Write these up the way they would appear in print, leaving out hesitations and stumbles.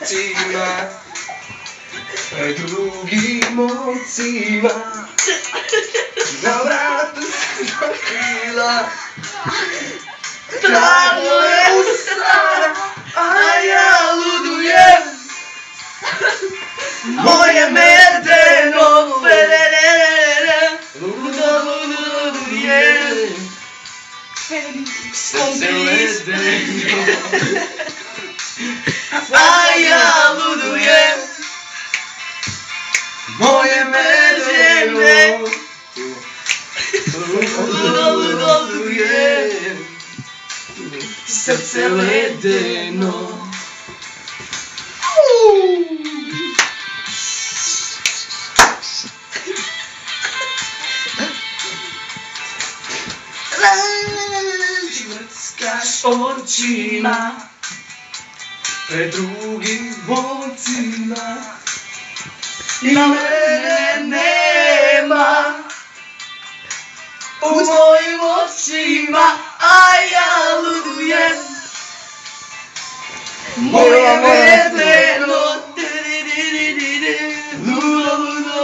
Očima, drugim ocima, na vratu se zakrila. Trajno je usana, a ja ludujem. Moje medeno, ludujem. Srce ledeno, a ja ludujem. Moje medeno, ludujem. Srce ledeno. Vrckaš očima pred drugim ocima i mene nema u mojim očima, a ja ludujem. Moje medeno,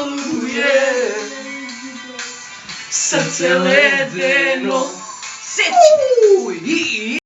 ludujem. Srce ledeno. Sit!